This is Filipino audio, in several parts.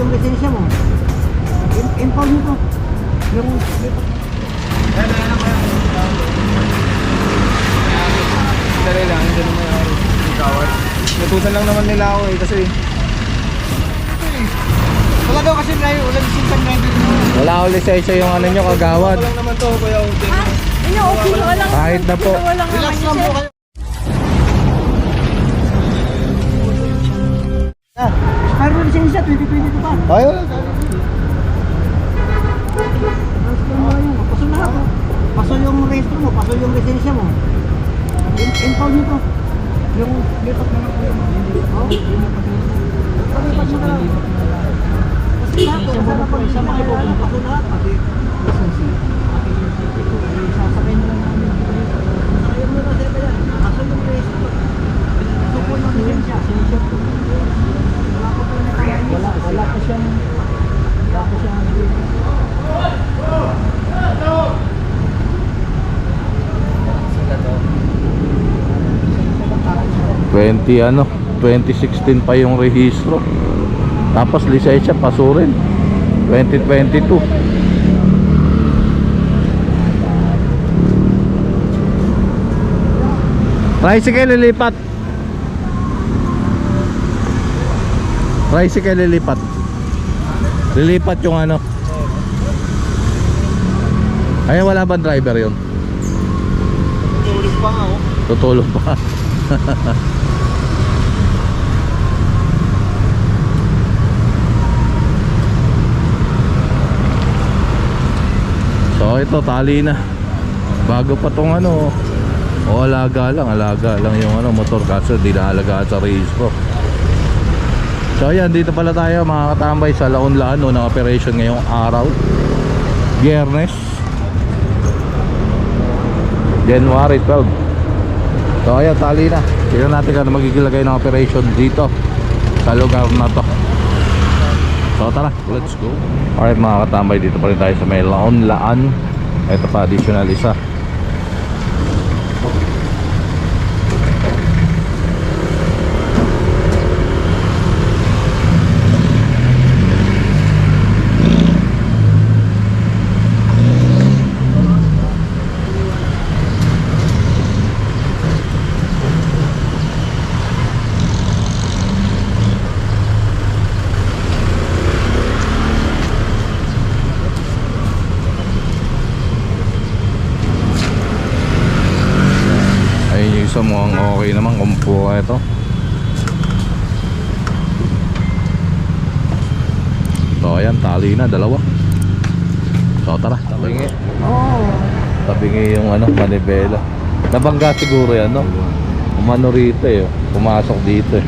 yung lisensya mo. Impound nyo to. Yung... Dali lang, hindi naman yung kawat. Natusan lang naman nila ako eh, kasi Wala daw kasi driver, wala lisensya driver mo. Wala ko lisensya yung ano nyo, kagawad. wala lang naman to, kuya Ute. Okay lang. Kahit na po. Walang Relax lang po kayo. Pero lisensya, 2022 pa. Ayun. Pasol lahat. Pasol yung registro mo, pasol yung lisensya mo. Impound nyo to. Yung lipat na lang po yung pag-lipat mo na lang. Kasi lahat, sana pag isa makipupunta, pasol lahat. Pati lisensya. Sasakay na lang namin. Sasakay mo na sila kaya. Pasol yung registro. Pasol yung lisensya. Wala pa po na wala pa siyang 2016 pa yung rehistro. Tapos lisensya pasurin 2022. Tricycle lilipat. Tricycle lilipat. Lilipat yung ano. Ay wala bang driver yun? Tutulog pa nga oh. Tutulog pa. So ito tali na. Bago pa tong ano. O alaga lang yung ano motor kaso di naalagaan sa race ko. So ayan, dito pala tayo mga katambay sa Laon-Laan ng operation ngayong araw, Biyernes January 12. So ayan, tali na. Tignan natin kung magigilagay ng operation dito sa lugar na to. So tara, let's go. Alright mga katambay, dito pa rin tayo sa may Laon-Laan. Ito pa additional isa. Isa mukhang okay naman kung po ito. So ayan, tali na, dalawa. So tara, tabingi. Tabingi yung ano, manibela. Nabangga siguro yan, no? Umano rito eh, pumasok dito eh.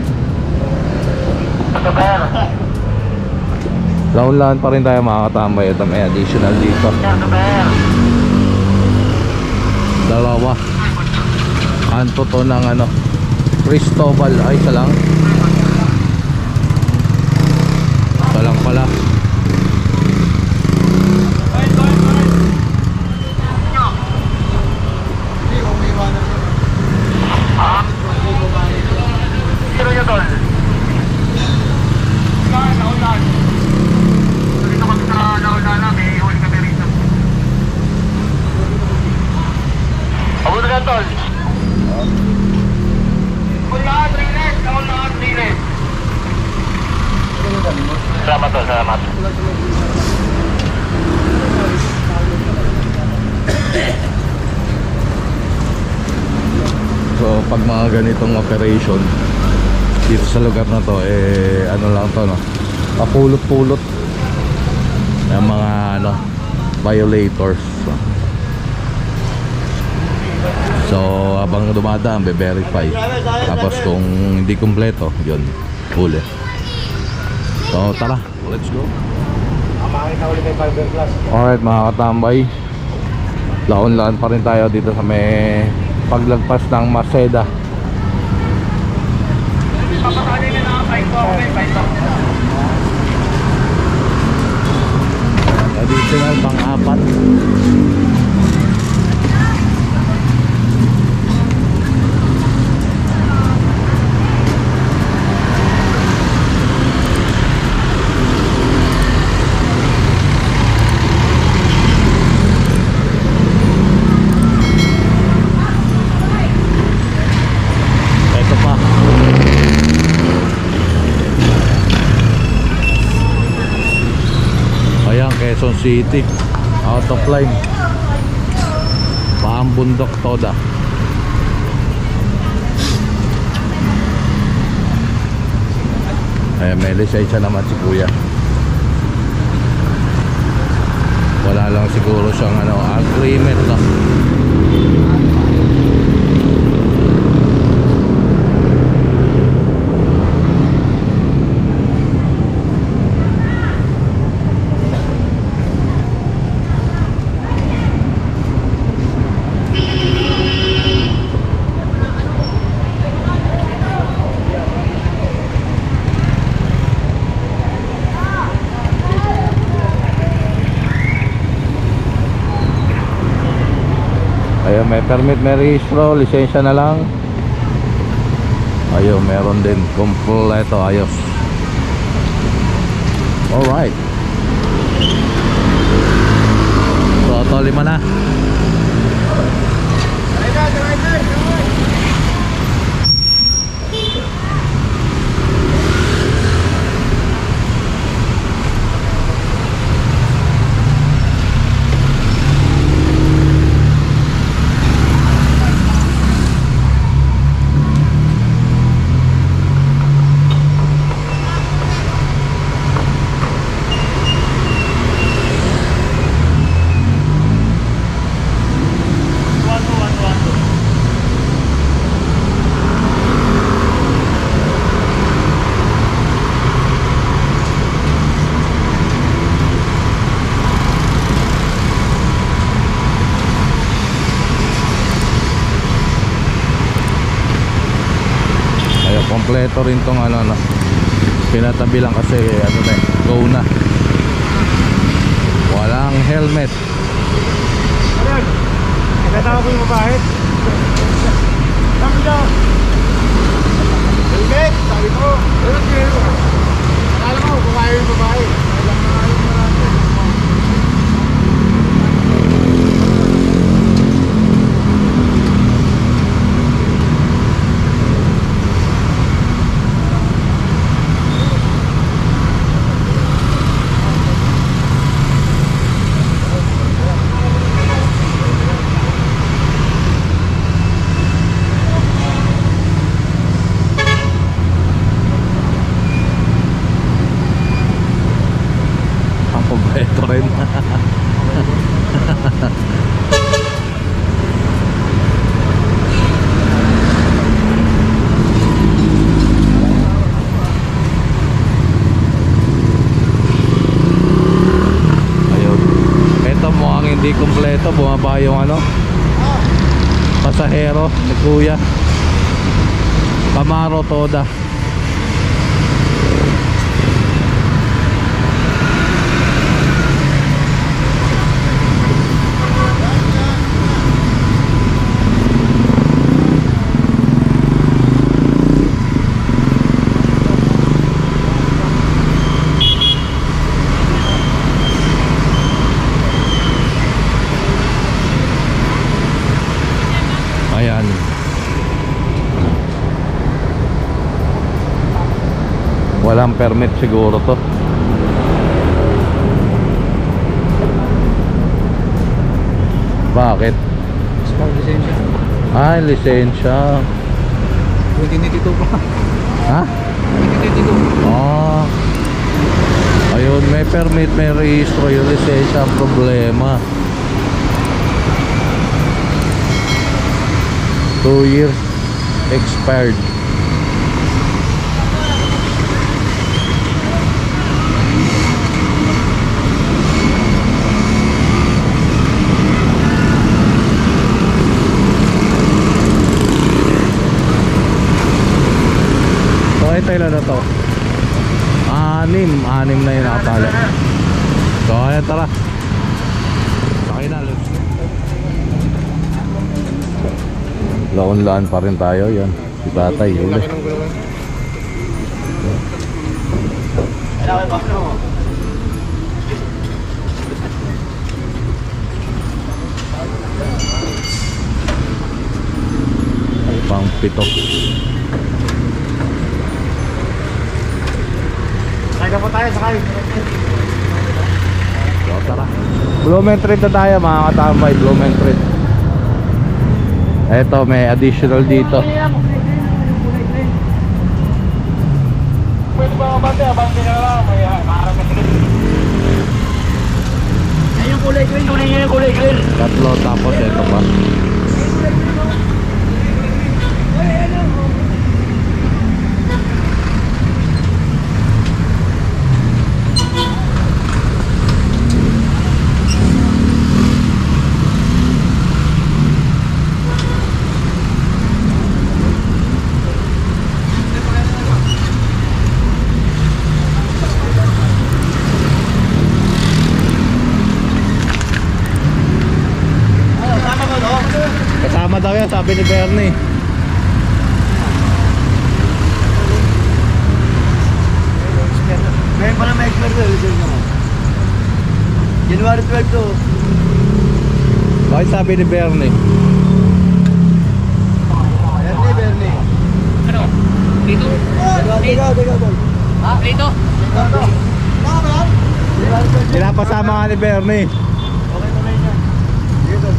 Laon-Laan pa rin tayo mga katambay. Ito may additional dito. Dalawa. Kanto to ng ano, Cristobal. Ay, isa lang. Isa lang pala. Sino nyo tol? Laon-Laan. Dito kami sa Laon-Laan na, may huli kami rito. Abot na tol. Laon-Laan, Riles! Laon-Laan, Riles! Salamat tol, salamat. So pag mga ganitong operation dito sa lugar na to, eh ano lang to, no, papulot-pulot ng mga ano, violators. So habang dumadaan, be-verify. Tapos kung hindi kumpleto, yun, huli. So tara, let's go. Alright mga katambay, Laon-Laan pa rin tayo dito sa may paglagpas ng Maseda. Additional pang-apat. Quezon City. Out of line. Paambundok Toda. Ayan, may lisensya naman si kuya. Wala lang siguro siyang agreement lang. Ayun, may permit, may registro, lisensya na lang. Ayun, meron din. Kompleto, ayos. Alright. So, ito 5 na. Kompleto rin tong pinatabi lang kasi go na. Walang helmet. Ayun. Nagkatawa ko yung mabahit. Sabi daw. Helmet, sabi ko. Alam mo, babae yung babae. Alam na alam na natin. Kompleto rin. Ayun. Ito mukhang hindi kompleto. Bumaba yung pasahero ni kuya. Camaro Toda. Ayan. Walang permit siguro to. Bakit? Small lisensya. Ay, lisensya. 2022 pa. Ha? 2022. Oh. Ayun, may permit, may registro, yung lisensya ang problema. 2 years expired. So, ito ilan na to? 6 na yung nakatali. So, ayan, tara. Sakay na, let's go. Laon-laan pa rin tayo, yan. Si tatay, huli. Pang 7. Sakay na po tayo, sakay. So tara. Blumentritt na tayo mga katambay, Blumentritt. Eto, may additional dito. Pwede ba abante ka na lang, may maharap na sila. Ay, yung kulay green. Tuloy niya yung kulay green. Tatlo, tapos ito pa. Kasama daw yan, sabi ni Bernie. Ngayon pa na may expert naman. January 12 to. Bakit sabi ni Bernie? Bernie. Ano? Dito? Tiga, boy. Ha? Dito? Tama ba yan? January 12. Pinapasama nga ni Bernie. Okay, tuloy niya. Dito.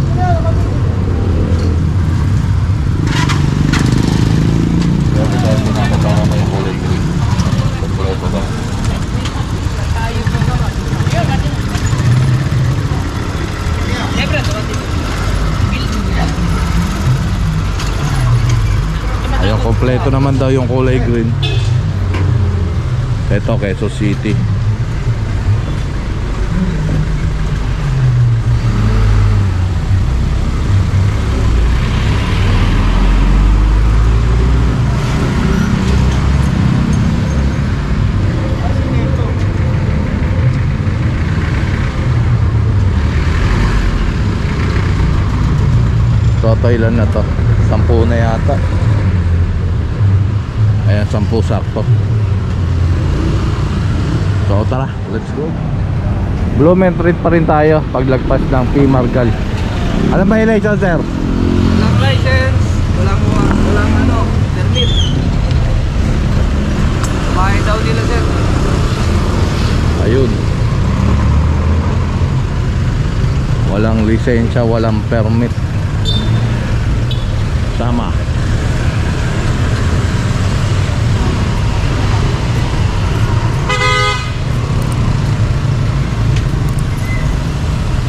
Ayun, kompleto naman daw yung kulay green. Ito, Quezon City. Toto, ilan na to? 10 na yata. Ayan, 10 sakto. So tara, let's go. Blumentritt pa rin tayo paglagpas ng P. Margal. Ano ba yung license, sir? Walang license, walang ano, permit. Bahay daw nila, sir. Ayun. Walang lisensya, walang permit. Sama.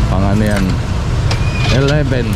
Pang ano yan? 11.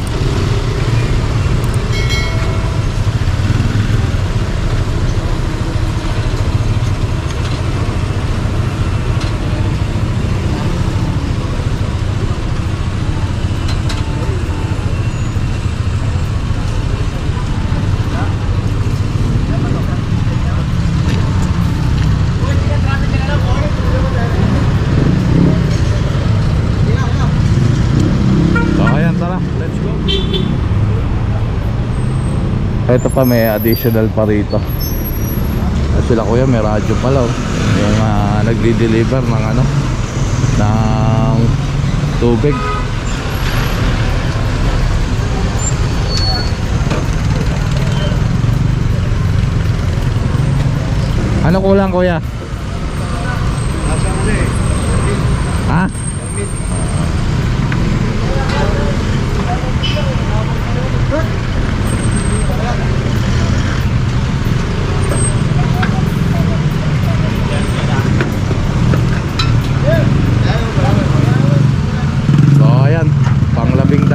Ito pa, may additional pa rito. Sila kuya may radyo pala, oh. Yung nagdi-deliver ng ano, ng tubig. Ano kulang kuya? Ha? So ayan, pang 12.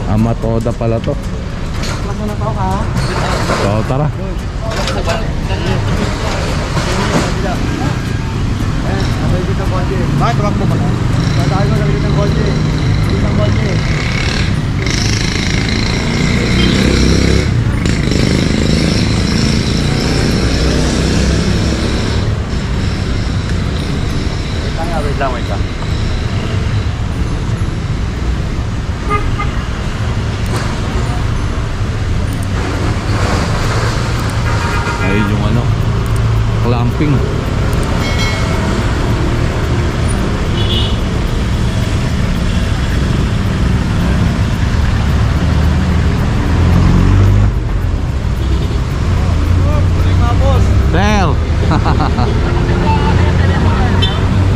Amatoda pala to. So tara. Bakit truck mo pala? Tayo magalit ng kotse. Isang kotse. Wait lang. Ayun yung ano, clamping.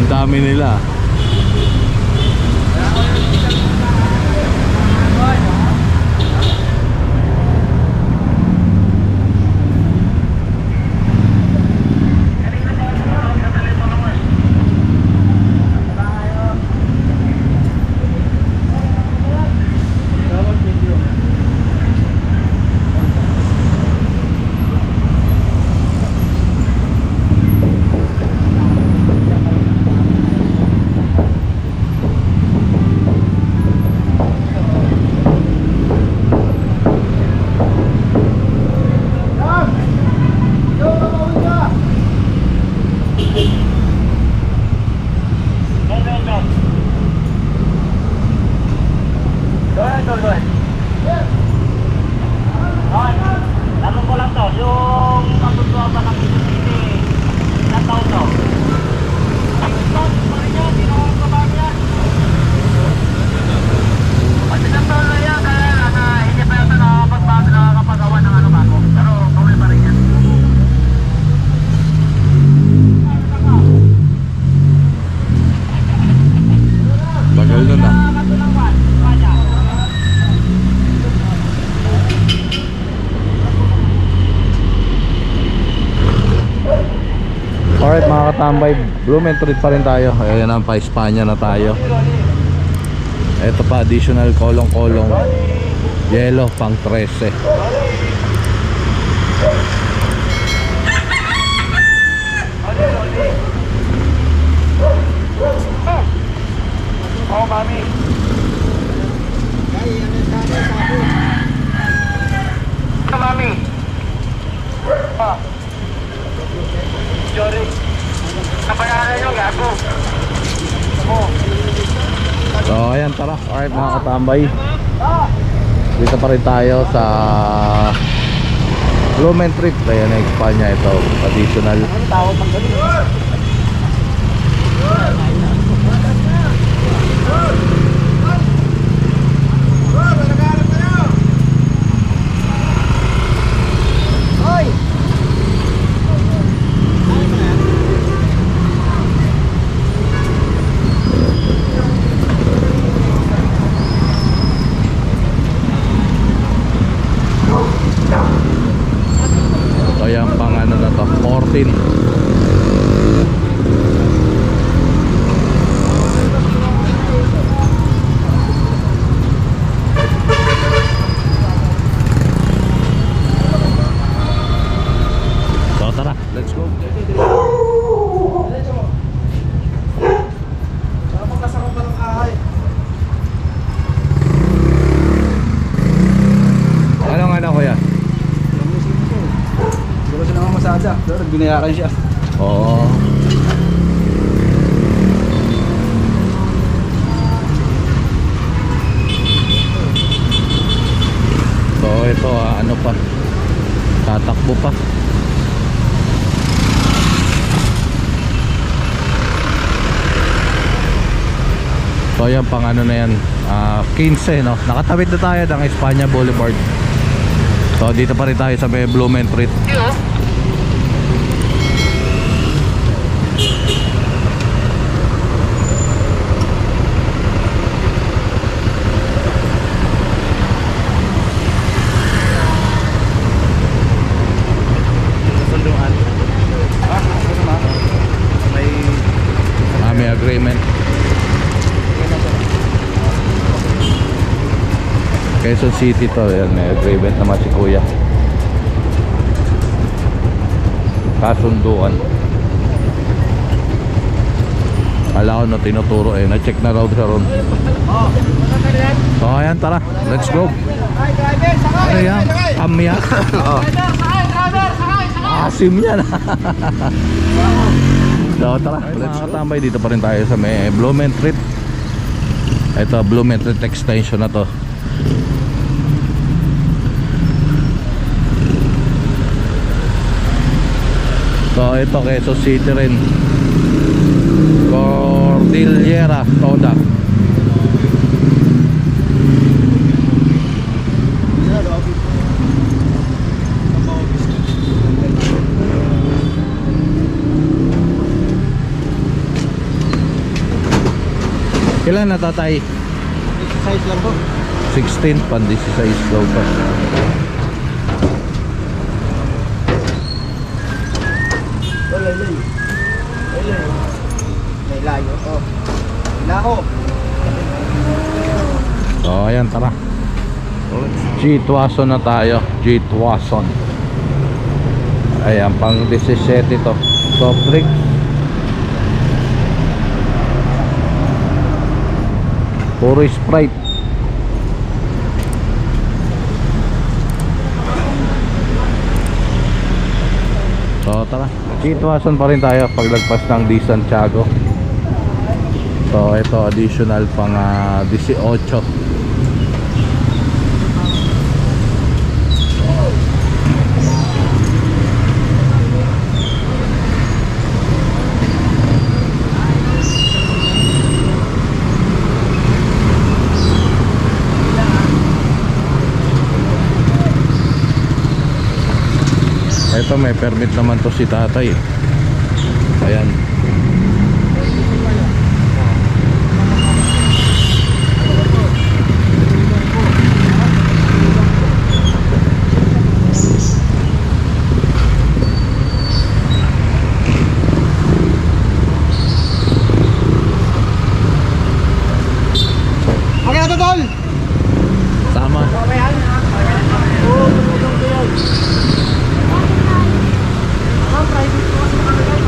Ang dami nila. Tanong ko lang to, yung pagtutuwa ba ng City, ilang taon to? Pag ilang taon na yan, kaya hindi pa yata nakakapagawa ng ano bago. Pero gawin pa rin yan. Bagal nun ah. Alright mga katambay, Blumentritt pa rin tayo. Ayan na, pa-Espanya na tayo. Ito pa, additional kolong-kolong yellow, pang 13. Oh, mami. Mami. Ah. Sorry. Kapayaran nyo, gago. So ayan, tara. Alright mga katambay, dito pa rin tayo sa Blumentritt. Ayan na, Espanya ito, additional. So yan pang ano na to, 14. So tara, let's go. Anong ano kuya? Siguro siya naman masada. Pero binayaran siya. Oo. So ito ano pa, tatakbo pa. So yan pang ano na yan, 15 no. Nakatawid na tayo ng Espanya Boulevard. So dito pa rin tayo sa may Blumentritt. May agreement. Quezon City to, yan, may agreement naman si kuya. Kasunduan. Kala ko na tinuturo eh, na-check na raw siya ron. So ayan, tara, let's go. Ano yan? Kamya? Asim yan. So tara, let's go. Tambay dito pa rin tayo sa may Blumentritt. Ito, Blumentritt extension na to. So ito, Quezon City rin. Cordillera Toda. Kailan na tatay? Size lang po. 16, pandi si size daw pa. Laylay. May layo to. Laho. So ayan, tara. G-Twason na tayo. G-Twason. Ayan, pang 17 to. Soft drink. Puro Sprite. So tara, G-Twason pa rin tayo paglagpas ng Di Santiago. So ito additional pang 18. Ito may permit naman to si tatay. Ayan. Okay na to, tol. Tama. Okay yan. Oo, tumulong ko yan. Private ko sa kanila.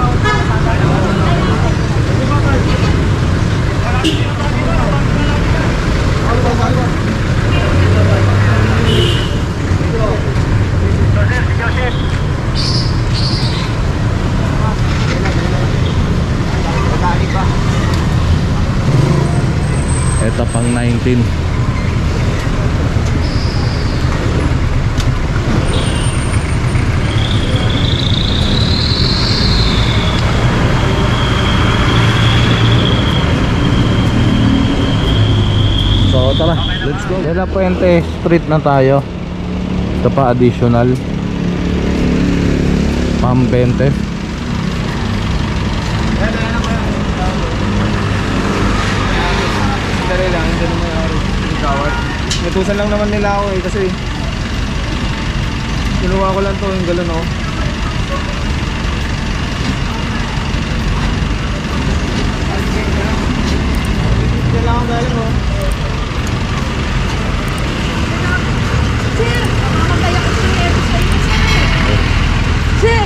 Ito pang 19. So tara, let's go. De La Puente Street na tayo. Ito pa additional. Pang 20. Dali lang, hindi naman may-ari. Yung kawat. Natusan lang naman nila ako kasi kinuha ko lang to yung galon oh. Yan lang ang galing, oh. Sir, mamamatay ako sa nervous sa inyo, sir. Sir,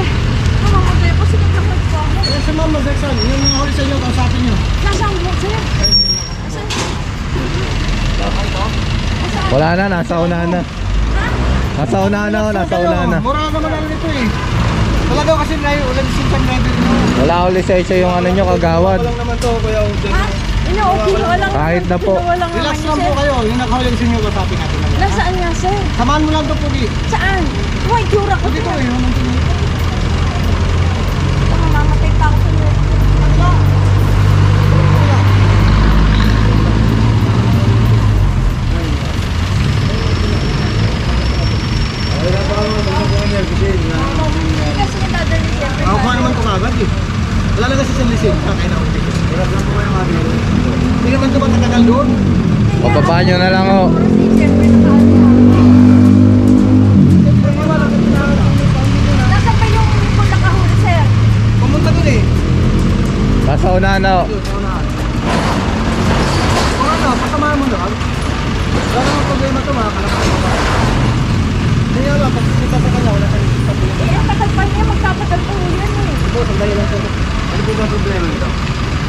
mamamatay ako sa nagkakot ko ako. Eh, si Ma'am Magdagsan, yung mga huli sa inyo, kausapin nyo. Nasaan mo, sir? Nasaan? Wala na, nasa unahan na. Nasa unahan na, nasa unahan na. Mura naman lang nito eh. Talaga kasi ulan sintan driver mo. Wala ko lisensya yung ano nyo, kagawad. Wala lang naman to, kuya. Ha? Kinuha lang. Kahit na po. Kinuha lang Relax naman lang niya, po sir. kayo, yung nakahuli sa inyo, kausapin natin. Nasaan nga, sir? Samahan mo lang to, Pugi. Saan? Huwag itsura ko Dito dito. eh, yung nandun eh. Mamamatay pa ako sa nervous. Kasi nadadali siya. Makakuha naman ko kagad eh. Wala lang kasi siyang lisin. Kakain ako dito. Hirap lang po kayo mga dito. Hindi naman ito matatagal doon. Pababa nyo na lang oh. Siyempre, nasa pa yung kung nakahuli, sir? Pumunta doon eh. Nasa unahan na oh. Doon, sa unahan. Kung ano, pasamahan mo lang. Wala namang problema ito, mga kalapit mo ba? Hindi nga lang, pag kita sa kanya, wala kang isip pa. Eh, ang tagal pa niya, magpapagal po yan eh. Ito, sandali lang ito. Ano po ba ang problema nito?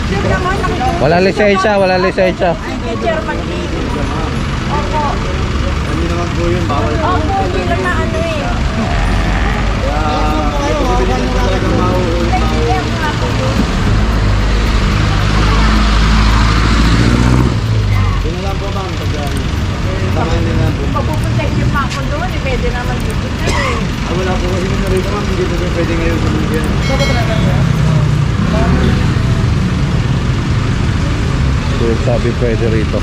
Sir naman, nakikita. Wala lisensya, wala lisensya. Sige, chairman. Opo. Hindi naman po yun, bawal. Opo, bilang na ano eh. Talagang mauuli. Naiintindihan ko nga po yun. Yun na lang po bang pag tamahan din na po. Mapupuntahin niyo pa ako doon eh. Pwede naman dito na eh. Wala po kasi nung narito ma'am, hindi po pwede ngayon sa mga So, sabi pwede rito.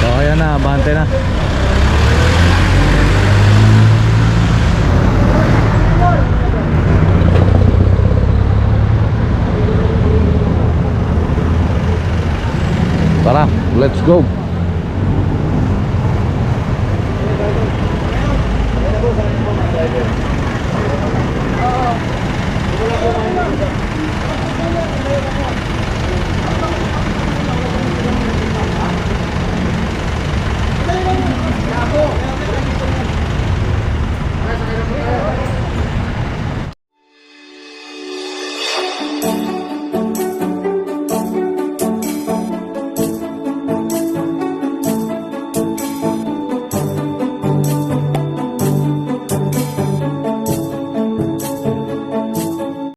So ayan na. Okay na. Tara, let's go.